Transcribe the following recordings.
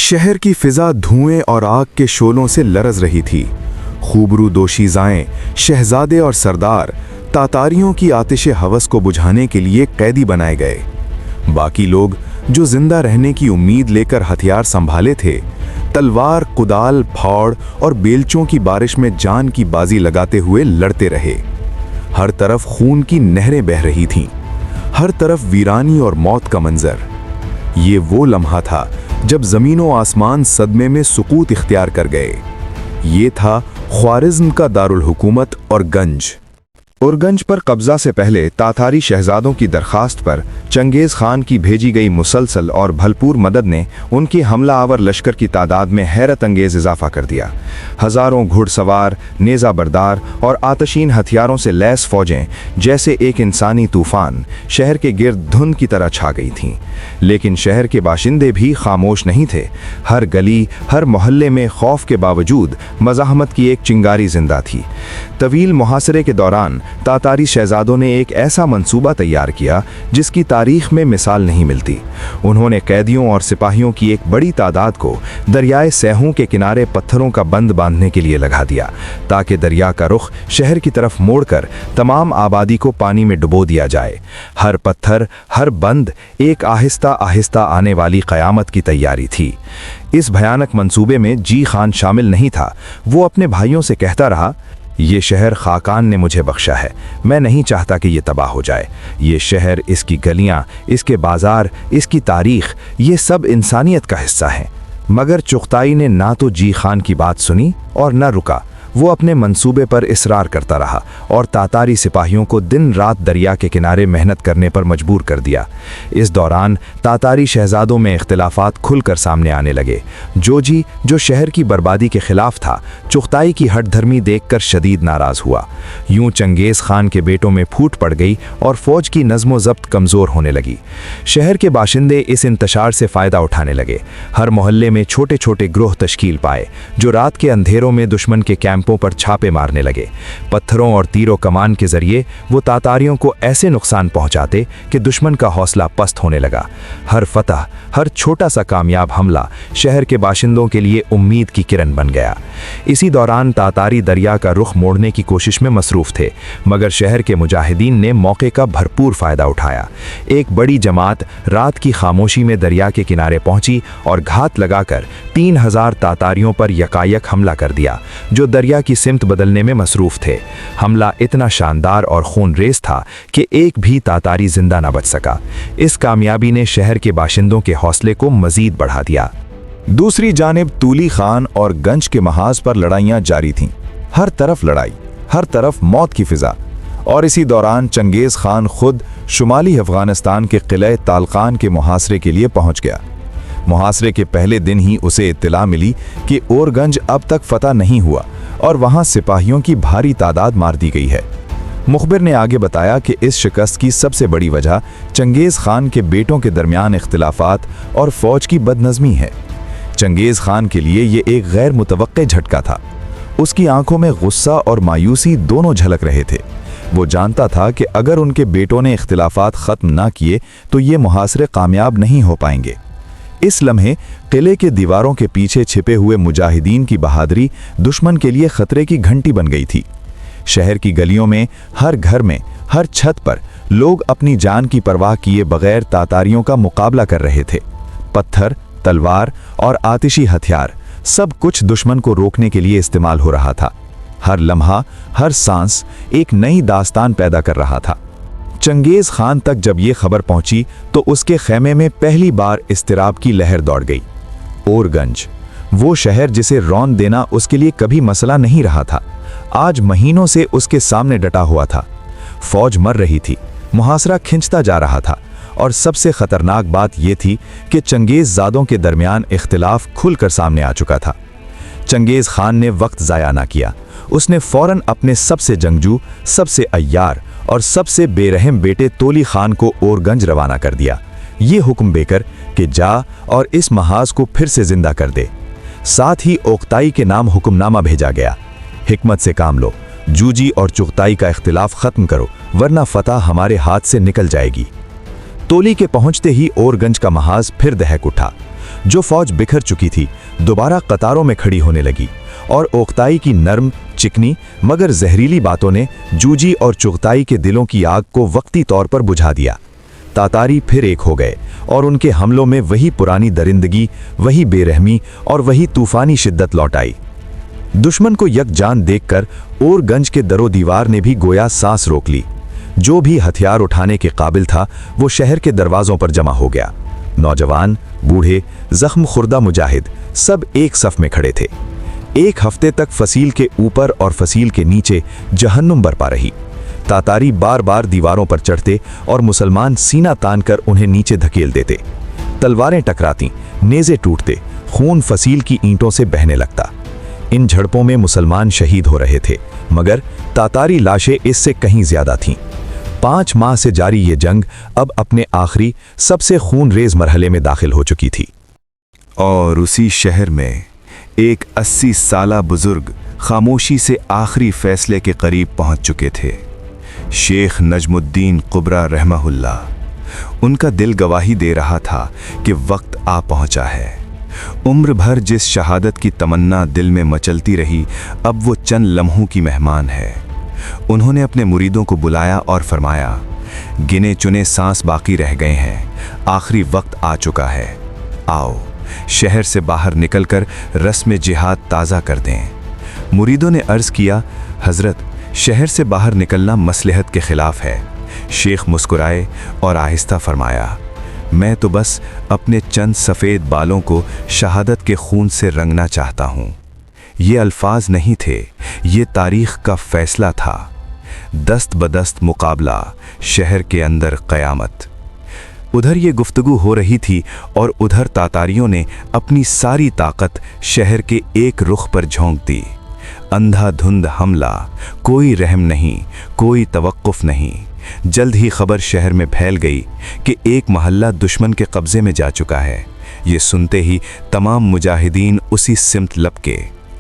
शहर की फिजा धुएं और आग के शोलों से लरज रही थी। खूबरू दोशीज़ाएं, शहजादे और सरदार तातारियों की आतिश हवस को बुझाने के लिए कैदी बनाए गए। बाकी लोग जो जिंदा रहने की उम्मीद लेकर हथियार संभाले थे, तलवार, कुदाल, फाड़ और बेलचों की बारिश में जान की बाजी लगाते हुए लड़ते रहे। हर तरफ खून की नहरें बह रही थीं, हर तरफ वीरानी और मौत का मंजर। ये वो लम्हा था जब ज़मीन व आसमान सदमे में सुकूत इख्तियार कर गए। ये था ख्वारिज़्म का दारुल हुकूमत और गंज पर कब्जा से पहले तातारी शहजादों की दरखास्त पर चंगेज़ खान की भेजी गई मुसलसल और भरपूर मदद ने उनकी हमला आवर लश्कर की तादाद में हैरत अंगेज़ इजाफा कर दिया। हज़ारों घुड़सवार, नेज़ा बरदार और आतशीन हथियारों से लैस फौजें जैसे एक इंसानी तूफ़ान शहर के गिर्द धुंध की तरह छा गई थीं। लेकिन शहर के बाशिंदे भी खामोश नहीं थे। हर गली, हर मोहल्ले में खौफ के बावजूद मज़ाहमत की एक चिंगारी जिंदा थी। तवील मुहासरे के दौरान तातारी शहजादों ने एक ऐसा मंसूबा तैयार किया जिसकी तारीख में मिसाल नहीं मिलती। उन्होंने कैदियों और सिपाहियों की एक बड़ी तादाद को दरियाए सैहूं के किनारे पत्थरों का बंद बांधने के लिए लगा दिया, ताकि दरिया का रुख शहर की तरफ मोड़कर तमाम आबादी को पानी में डुबो दिया जाए। हर पत्थर, हर बंद एक आहिस्ता आहिस्ता आने वाली क़यामत की तैयारी थी। इस भयानक मंसूबे में जी खान शामिल नहीं था। वो अपने भाइयों से कहता रहा, ये शहर खाकान ने मुझे बख्शा है, मैं नहीं चाहता कि ये तबाह हो जाए। ये शहर, इसकी गलियां, इसके बाजार, इसकी तारीख, ये सब इंसानियत का हिस्सा है। मगर चुगताई ने ना तो जी खान की बात सुनी और न रुका। वो अपने मंसूबे पर इसरार करता रहा और तातारी सिपाहियों को दिन रात दरिया के किनारे मेहनत करने पर मजबूर कर दिया। इस दौरान तातारी शहजादों में इख्तिलाफात खुलकर सामने आने लगे। जोजी, जो शहर की बर्बादी के खिलाफ था, चुगताई की हठधर्मी देखकर शदीद नाराज हुआ। यूं चंगेज़ खान के बेटों में फूट पड़ गई और फौज की नज़्म ज़ब्त कमज़ोर होने लगी। शहर के बाशिंदे इस इंतशार से फ़ायदा उठाने लगे। हर मोहल्ले में छोटे छोटे ग्रोह तश्कील पाए, जो रात के अंधेरों में दुश्मन के कैंपों पर छापे मारने लगे। पत्थरों और तीरों कमान के जरिए वो तातारियों को ऐसे नुकसान पहुंचाते कि दुश्मन का हौसला पस्त होने लगा। हर फतह, हर छोटा सा कामयाब हमला शहर के बाशिंदों के लिए उम्मीद की किरण बन गया। इसी दौरान तातारी दरिया का रुख मोड़ने की कोशिश में मसरूफ थे, मगर शहर के मुजाहिदीन ने मौके का भरपूर फायदा उठाया। एक बड़ी जमात रात की खामोशी में दरिया के किनारे पहुंची और घात लगाकर 3000 तातारियों पर यकायक हमला कर दिया, जो दरिया की सिमत बदलने में मसरूफ थे। हमला इतना शानदार और खूनरेज था कि एक भी तातारी जिंदा न बच सका। इस कामयाबी ने शहर के बाशिंदों के हौसले को मजीद बढ़ा दिया। दूसरी जानिब तूली खान और गंज के महाज पर लड़ाइयां जारी थीं। हर तरफ लड़ाई, हर तरफ मौत की फिजा। और इसी दौरान चंगेज़ खान खुद शुमाली अफगानिस्तान के किले तालकान के मुहासरे के लिए पहुंच गया। मुहासरे के पहले दिन ही उसे इत्तला मिली कि ओरगंज अब तक फतह नहीं हुआ और वहां सिपाहियों की भारी तादाद मार दी गई है। मुखबिर ने आगे बताया कि इस शिकस्त की सबसे बड़ी वजह चंगेज़ खान के बेटों के दरमियान इख्तिलाफात और फौज की बदनज़मी है। चंगेज़ खान के लिए ये एक गैर मुतवक्के झटका था। उसकी आंखों में गुस्सा और मायूसी दोनों झलक रहे थे। वो जानता था कि अगर उनके बेटों ने इख्तिलाफात ख़त्म ना किए तो ये मुहासरे कामयाब नहीं हो पाएंगे। इस लम्हे किले के दीवारों के पीछे छिपे हुए मुजाहिदीन की बहादुरी दुश्मन के लिए खतरे की घंटी बन गई थी। शहर की गलियों में, हर घर में, हर छत पर लोग अपनी जान की परवाह किए बगैर तातारियों का मुकाबला कर रहे थे। पत्थर, तलवार और आतिशी हथियार, सब कुछ दुश्मन को रोकने के लिए इस्तेमाल हो रहा था। हर लम्हा, हर सांस एक नई दास्तान पैदा कर रहा था। चंगेज़ खान तक जब ये खबर पहुंची तो उसके खेमे में पहली बार इस्तिराब की लहर दौड़ गई। ओरगंज, वो शहर जिसे रौन देना उसके लिए कभी मसला नहीं रहा था, आज महीनों से उसके सामने डटा हुआ था। फौज मर रही थी, मुहासरा खिंचता जा रहा था, और सबसे खतरनाक बात यह थी कि चंगेज़ ज़ादों के दरमियान इख्तिलाफ खुलकर सामने आ चुका था। चंगेज़ खान ने वक्त ज़ाया ना किया। उसने फौरन अपने सबसे जंगजू, सबसे अय्यार और सबसे बेरहम बेटे तोली खान को ओरगंज रवाना कर दिया, ये हुक्म देकर कि जा और इस महाज को फिर से जिंदा कर दे। साथ ही ओक्ताई के नाम हुक्मनामा भेजा गया, हिकमत से काम लो, जूजी और चुगताई का इख्तिलाफ खत्म करो, वरना फतह हमारे हाथ से निकल जाएगी। तोली के पहुंचते ही ओरगंज का महाज फिर दहक उठा। जो फौज बिखर चुकी थी दोबारा कतारों में खड़ी होने लगी, और ओक्ताई की नर्म, चिकनी मगर जहरीली बातों ने जूजी और चुगताई के दिलों की आग को वक्ती तौर पर बुझा दिया। तातारी फिर एक हो गए और उनके हमलों में वही पुरानी दरिंदगी, वही बेरहमी और वही तूफानी शिद्दत लौट आई। दुश्मन को यकजान देखकर ओरगंज के दरो दीवार ने भी गोया सांस रोक ली। जो भी हथियार उठाने के काबिल था वो शहर के दरवाजों पर जमा हो गया। नौजवान, बूढ़े, जख्म खुर्दा मुजाहिद सब एक सफ में खड़े थे। एक हफ्ते तक फसील के ऊपर और फसील के नीचे जहन्नुम बरपा रही। तातारी बार बार दीवारों पर चढ़ते और मुसलमान सीना तानकर उन्हें नीचे धकेल देते। तलवारें टकराती, नेज़े टूटते, खून फसील की ईंटों से बहने लगता। इन झड़पों में मुसलमान शहीद हो रहे थे, मगर तातारी लाशें इससे कहीं ज्यादा थीं। 5 माह से जारी ये जंग अब अपने आखिरी सबसे खूनरेज मरहले में दाखिल हो चुकी थी। और उसी शहर में एक 80 साला बुजुर्ग खामोशी से आखिरी फैसले के करीब पहुंच चुके थे। शेख नजमुद्दीन कुबरा रहमहुल्लाह। उनका दिल गवाही दे रहा था कि वक्त आ पहुंचा है। उम्र भर जिस शहादत की तमन्ना दिल में मचलती रही, अब वो चंद लम्हों की मेहमान है। उन्होंने अपने मुरीदों को बुलाया और फरमाया, गिने चुने सांस बाकी रह गए हैं, आखिरी वक्त आ चुका है। आओ, शहर से बाहर निकलकर रस्म जिहाद ताज़ा कर दें। मुरीदों ने अर्ज़ किया, हज़रत, शहर से बाहर निकलना मसलहत के खिलाफ है। शेख मुस्कुराए और आहिस्ता फरमाया, मैं तो बस अपने चंद सफ़ेद बालों को शहादत के खून से रंगना चाहता हूँ। ये अल्फाज नहीं थे, ये तारीख़ का फ़ैसला था। दस्त बदस्त मुकाबला, शहर के अंदर क़यामत। उधर ये गुफ्तगू हो रही थी और उधर तातारियों ने अपनी सारी ताकत शहर के एक रुख पर झोंक दी। अंधाधुंध हमला, कोई रहम नहीं, कोई तवक्कुफ नहीं। जल्द ही खबर शहर में फैल गई कि एक महल्ला दुश्मन के कब्जे में जा चुका है। ये सुनते ही तमाम मुजाहिदीन उसी सिमत लपके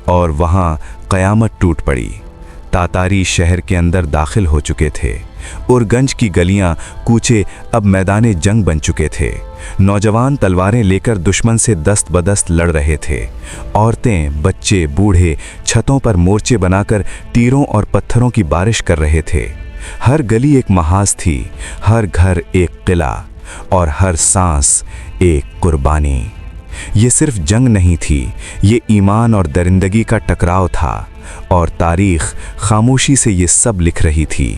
और वहाँ क़यामत टूट पड़ी। तातारी शहर के अंदर दाखिल हो चुके थे। उरगंज की गलियां, कूचे अब मैदान जंग बन चुके थे। नौजवान तलवारें लेकर दुश्मन से दस्त बदस्त लड़ रहे थे। औरतें, बच्चे, बूढ़े छतों पर मोर्चे बनाकर तीरों और पत्थरों की बारिश कर रहे थे। हर गली एक महाज थी, हर घर एक किला और हर सांस एक कुर्बानी। ये सिर्फ जंग नहीं थी, ये ईमान और दरिंदगी का टकराव था, और तारीख़ खामोशी से ये सब लिख रही थी।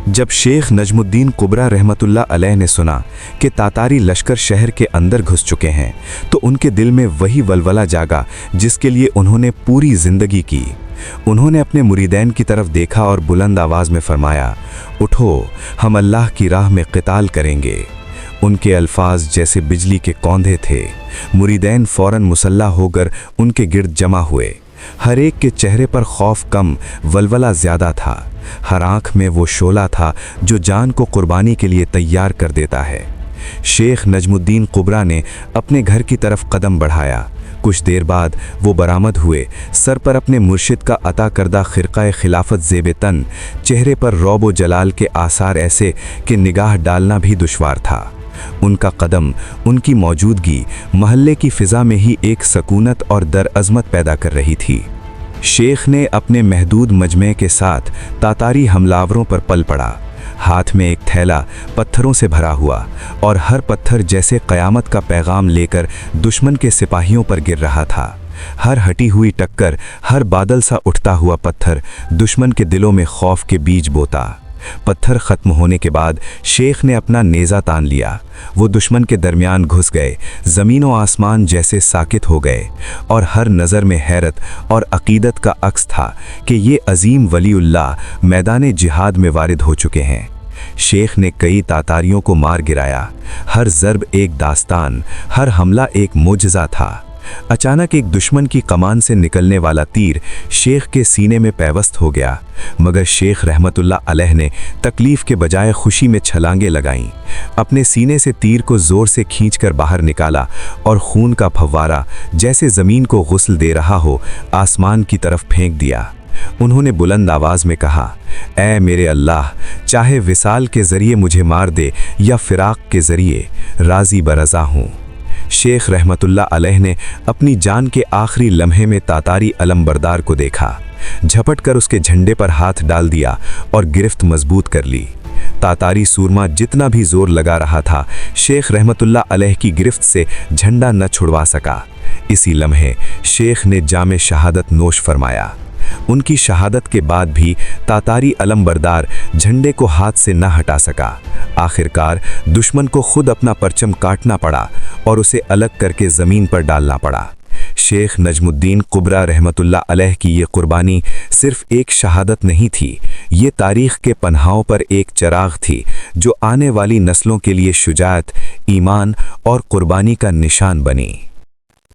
जब शेख नजमुद्दीन कुबरा रहमतुल्लाह अलैह ने सुना कि तातारी लश्कर शहर के अंदर घुस चुके हैं, तो उनके दिल में वही वलवला जागा जिसके लिए उन्होंने पूरी ज़िंदगी की। उन्होंने अपने मुरीदैन की तरफ देखा और बुलंद आवाज़ में फरमाया, उठो, हम अल्लाह की राह में क़िताल करेंगे। उनके अल्फाज जैसे बिजली के कौंधे थे। मुरीदैन फ़ौरन मुसल्ला होकर उनके गिर्द जमा हुए। हर एक के चेहरे पर खौफ कम, वलवला ज़्यादा था। हर आँख में वो शोला था जो जान को कुर्बानी के लिए तैयार कर देता है। शेख नजमुद्दीन कुबरा ने अपने घर की तरफ कदम बढ़ाया। कुछ देर बाद वो बरामद हुए, सर पर अपने मुर्शिद का अता करदा खिरक़ा खिलाफत ज़ेब तन, चेहरे पर रौब व जलाल के आसार ऐसे कि निगाह डालना भी दुश्वार था। उनका कदम, उनकी मौजूदगी महल्ले की फ़िज़ा में ही एक सकूनत और दरअज़मत पैदा कर रही थी। शेख ने अपने महदूद मजमे के साथ तातारी हमलावरों पर पल पड़ा। हाथ में एक थैला पत्थरों से भरा हुआ, और हर पत्थर जैसे क़यामत का पैगाम लेकर दुश्मन के सिपाहियों पर गिर रहा था। हर हटी हुई टक्कर, हर बादल सा उठता हुआ पत्थर दुश्मन के दिलों में खौफ के बीज बोता। पत्थर ख़त्म होने के बाद शेख ने अपना नेज़ा तान लिया। वो दुश्मन के दरमियान घुस गए, ज़मीन व आसमान जैसे साकित हो गए, और हर नज़र में हैरत और अक़ीदत का अक्स था कि ये अज़ीम वलीउल्लाह मैदान जिहाद में वारिद हो चुके हैं। शेख ने कई तातारियों को मार गिराया। हर ज़र्ब एक दास्तान, हर हमला एक मोजज़ा था। अचानक एक दुश्मन की कमान से निकलने वाला तीर शेख के सीने में पैवस्त हो गया, मगर शेख रहमतुल्लाह अलैह ने तकलीफ़ के बजाय खुशी में छलांगे लगाईं। अपने सीने से तीर को ज़ोर से खींचकर बाहर निकाला और खून का फव्वारा जैसे ज़मीन को गुस्ल दे रहा हो आसमान की तरफ फेंक दिया। उन्होंने बुलंद आवाज़ में कहा, ऐ मेरे अल्लाह, चाहे विसाल के ज़रिए मुझे मार दे या फ़िराक़ के ज़रिए, राज़ी बरज़ा हूँ। शेख रहमतुल्लाह अलैह ने अपनी जान के आखिरी लम्हे में तातारी अलमबरदार को देखा, झपट कर उसके झंडे पर हाथ डाल दिया और गिरफ्त मजबूत कर ली। तातारी सूरमा जितना भी जोर लगा रहा था, शेख रहमतुल्लाह अलैह की गिरफ्त से झंडा न छुड़वा सका। इसी लम्हे शेख ने जामे शहादत नोश फरमाया। उनकी शहादत के बाद भी तातारी अलमबरदार झंडे को हाथ से न हटा सका। आखिरकार दुश्मन को खुद अपना परचम काटना पड़ा और उसे अलग करके ज़मीन पर डालना पड़ा। शेख नजमुद्दीन कुबरा रहमतुल्लाह अलैह की ये कुर्बानी सिर्फ एक शहादत नहीं थी, ये तारीख़ के पन्हाओं पर एक चिराग थी जो आने वाली नस्लों के लिए शुजाअत, ईमान और कुर्बानी का निशान बनी।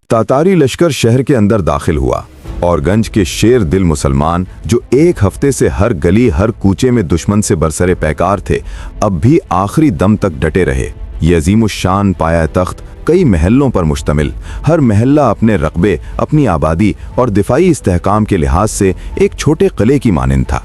तातारी लश्कर शहर के अंदर दाखिल हुआ और गंज के शेर दिल मुसलमान जो एक हफ्ते से हर गली हर कूचे में दुश्मन से बरसरे पैकार थे, अब भी आखिरी दम तक डटे रहे। ये अजीमुश्शान पाया तख्त कई महलों पर मुश्तमिल, हर महल्ला अपने रकबे, अपनी आबादी और दिफाई इस्तेहकाम के लिहाज से एक छोटे किले की मानिंद था।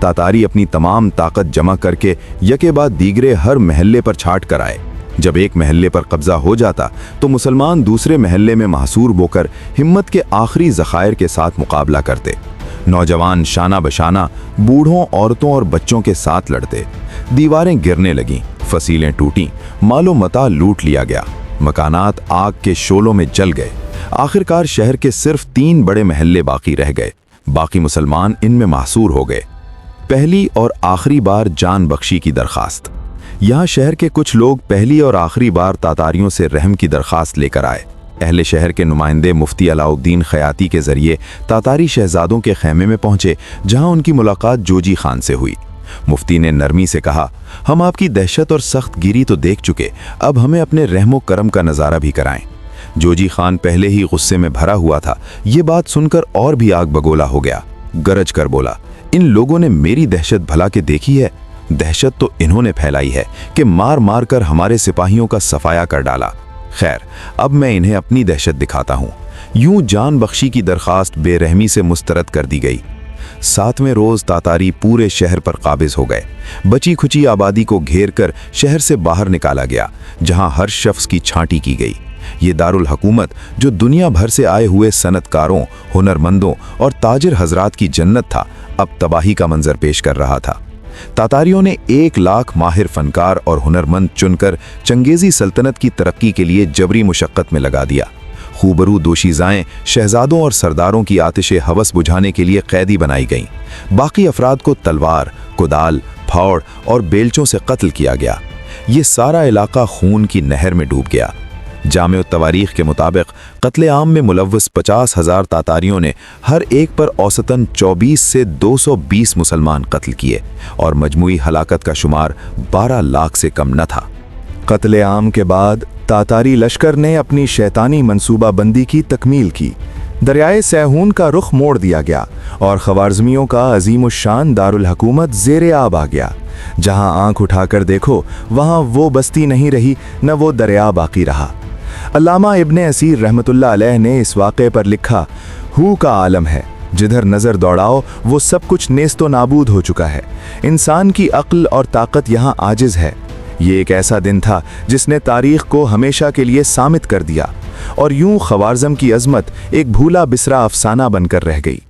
तातारी अपनी तमाम ताकत जमा करके यके बाद दीगरे हर महल्ले पर छाट कर आए। जब एक महल्ले पर कब्जा हो जाता तो मुसलमान दूसरे महल्ले में महसूर होकर हिम्मत के आखिरी ज़खायर के साथ मुकाबला करते। नौजवान शाना बशाना बूढ़ों, औरतों और बच्चों के साथ लड़ते। दीवारें गिरने लगीं, फसीलें टूटीं, मालो मता लूट लिया गया, मकानात आग के शोलों में जल गए। आखिरकार शहर के सिर्फ 3 बड़े महल्ले बाकी रह गए, बाकी मुसलमान इनमें महसूर हो गए। पहली और आखिरी बार जान बख्शी की दरखास्त। यहाँ शहर के कुछ लोग पहली और आखिरी बार तातारियों से रहम की दरखास्त लेकर आए। अहले शहर के नुमाइंदे मुफ्ती अलाउद्दीन खयाती के जरिए तातारी शहजादों के खैमे में पहुंचे, जहां उनकी मुलाकात जोजी खान से हुई। मुफ्ती ने नरमी से कहा, हम आपकी दहशत और सख्त गिरी तो देख चुके, अब हमें अपने रहमो करम का नज़ारा भी कराएं। जोजी खान पहले ही गुस्से में भरा हुआ था, ये बात सुनकर और भी आग बगोला हो गया। गरज कर बोला, इन लोगों ने मेरी दहशत भला के देखी है? दहशत तो इन्होंने फैलाई है कि मार मार कर हमारे सिपाहियों का सफाया कर डाला। खैर, अब मैं इन्हें अपनी दहशत दिखाता हूँ। यूं जान बख्शी की दरखास्त बेरहमी से मुस्तरद कर दी गई। 7वें रोज तातारी पूरे शहर पर काबिज हो गए। बची खुची आबादी को घेर कर शहर से बाहर निकाला गया, जहां हर शख्स की छांटी की गई। ये दारुल हुकूमत जो दुनिया भर से आए हुए सनतकारों, हुनरमंदों और ताजिर हजरात की जन्नत था, अब तबाही का मंजर पेश कर रहा था। तातारियों ने 1 लाख माहिर फनकार और हुनरमंद चुनकर चंगेजी सल्तनत की तरक्की के लिए जबरी मुशक्कत में लगा दिया। खूबरू दोशीज़ाएं शहजादों और सरदारों की आतिशे हवस बुझाने के लिए कैदी बनाई गईं। बाकी अफराद को तलवार, कुदाल, फावड़ और बेलचों से कत्ल किया गया। ये सारा इलाका खून की नहर में डूब गया। जामे तवारीख के मुताबिक कत्ले आम में मुलव्वस 50,000 तातारियों ने हर एक पर औसतन 24 से 220 मुसलमान कत्ल किए और मजमूई हलाकत का शुमार 12 लाख से कम न था। कत्ले आम के बाद तातारी लश्कर ने अपनी शैतानी मंसूबाबंदी की तकमील की। दरियाए सैहून का रुख मोड़ दिया गया और ख्वारिज़मियों का अजीमुश्शान दारुल हुकूमत ज़ेरे आब आ गया। जहां आंख उठाकर देखो वहां वो बस्ती नहीं रही, न वो दरिया बाकी रहा। अल्लामा इब्ने असीर रहमतुल्लाह अलैह ने इस वाक़े पर लिखा, हू का आलम है, जिधर नज़र दौड़ाओ वो सब कुछ नेस्तो नाबूद हो चुका है। इंसान की अक्ल और ताकत यहाँ आजिज़ है। ये एक ऐसा दिन था जिसने तारीख़ को हमेशा के लिए सामित कर दिया और यूं ख्वारिज़म की अज़मत एक भूला बिसरा अफसाना बनकर रह गई।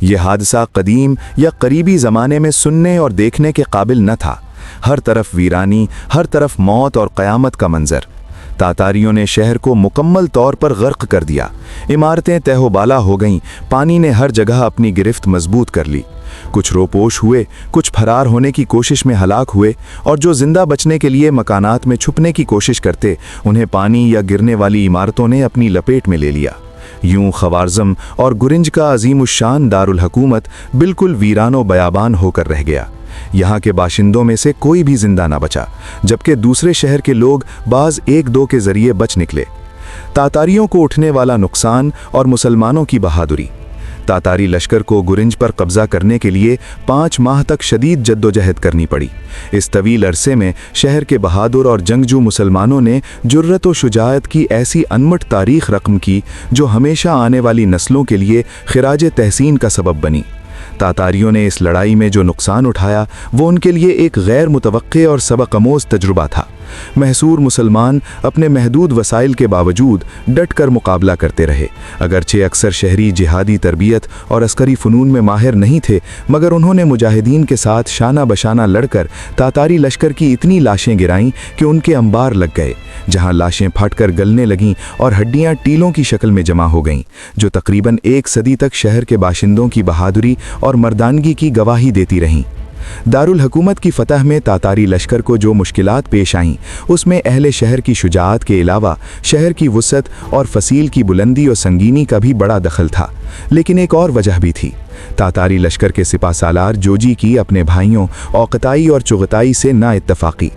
ये हादसा कदीम या करीबी ज़माने में सुनने और देखने के काबिल न था। हर तरफ वीरानी, हर तरफ मौत और क़यामत का मंजर। तातारियों ने शहर को मुकम्मल तौर पर गर्क कर दिया। इमारतें तहोबाला हो गईं, पानी ने हर जगह अपनी गिरफ्त मजबूत कर ली। कुछ रोपोश हुए, कुछ फरार होने की कोशिश में हलाक हुए और जो जिंदा बचने के लिए मकानात में छुपने की कोशिश करते, उन्हें पानी या गिरने वाली इमारतों ने अपनी लपेट में ले लिया। यूं ख्वारिज़म और गुरिंज का अजीमुश्शान दारुल हुकूमत बिल्कुल वीरानो बयाबान होकर रह गया। यहाँ के बाशिंदों में से कोई भी जिंदा ना बचा, जबकि दूसरे शहर के लोग बाज 1-2 के जरिए बच निकले। तातारियों को उठने वाला नुकसान और मुसलमानों की बहादुरी। तातारी लश्कर को गुरिंज पर कब्जा करने के लिए 5 माह तक शदीद जद्दोजहद करनी पड़ी। इस तवील अरसे में शहर के बहादुर और जंगजू मुसलमानों ने जुर्रत व शुजाअत की ऐसी अनमट तारीख रकम की जो हमेशा आने वाली नस्लों के लिए खिराज तहसीन का सबब बनी। तातारियों ने इस लड़ाई में जो नुकसान उठाया वो उनके लिए एक गैर मुतवक्के और सबक आमोज़ तजुर्बा था। महसूर मुसलमान अपने महदूद वसाइल के बावजूद डट कर मुकाबला करते रहे। अगरचे अक्सर शहरी जिहादी तरबियत और अस्करी फ़नून में माहिर नहीं थे, मगर उन्होंने मुजाहिदीन के साथ शाना बशाना लड़कर तातारी लश्कर की इतनी लाशें गिराईं कि उनके अंबार लग गए, जहां लाशें फटकर गलने लगीं और हड्डियां टीलों की शक्ल में जमा हो गईं, जो तकरीबन 1 सदी तक शहर के बाशिंदों की बहादुरी और मर्दानगी की गवाही देती रहीं। दारुल हुकूमत की फतह में तातारी लश्कर को जो मुश्किलात पेश आईं, उसमें अहले शहर की शुजाअत के अलावा शहर की वुसअत और फसील की बुलंदी और संगीनी का भी बड़ा दखल था। लेकिन एक और वजह भी थी। तातारी लश्कर के सिपा सालार जोजी की अपने भाइयों औकताई और चुगताई से ना इत्तफाकी।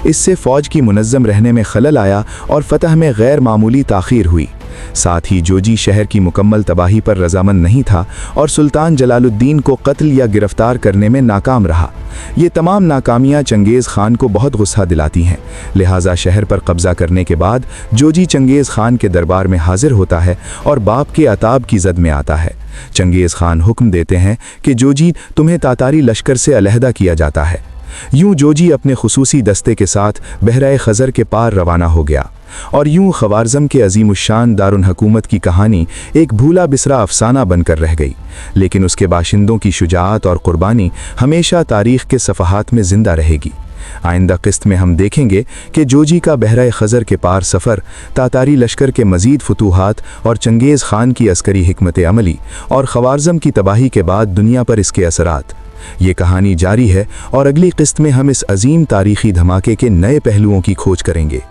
इससे फ़ौज की मुनज़्ज़म रहने में खलल आया और फतह में गैर मामूली ताख़ीर हुई। साथ ही जोजी शहर की मुकम्मल तबाही पर रजामंद नहीं था और सुल्तान जलालुद्दीन को कत्ल या गिरफ्तार करने में नाकाम रहा। ये तमाम नाकामियां चंगेज़ खान को बहुत गुस्सा दिलाती हैं। लिहाजा शहर पर कब्ज़ा करने के बाद जोजी चंगेज़ खान के दरबार में हाजिर होता है और बाप के अताब की जद में आता है। चंगेज़ खान हुक्म देते हैं कि जोजी, तुम्हें तातारी लश्कर से अलहदा किया जाता है। यूं जोजी अपने खुसूसी दस्ते के साथ बहराए खज़र के पार रवाना हो गया और यूं ख़वारज़म के अज़ीमुश्शान दारुल हुकूमत की कहानी एक भूला बिसरा अफसाना बनकर रह गई। लेकिन उसके बाशिंदों की शुजाअत और क़ुरबानी हमेशा तारीख़ के सफ़हात में ज़िंदा रहेगी। आइंदा किस्त में हम देखेंगे कि जोजी का बहराए खज़र के पार सफ़र, तातारी लश्कर के मज़ीद फतूहात और चंगेज़ खान की अस्करी हिकमत अमली और ख़वारज़म की तबाही के बाद दुनिया पर इसके असरात। ये कहानी जारी है और अगली किस्त में हम इस अजीम तारीख़ी धमाके के नए पहलुओं की खोज करेंगे।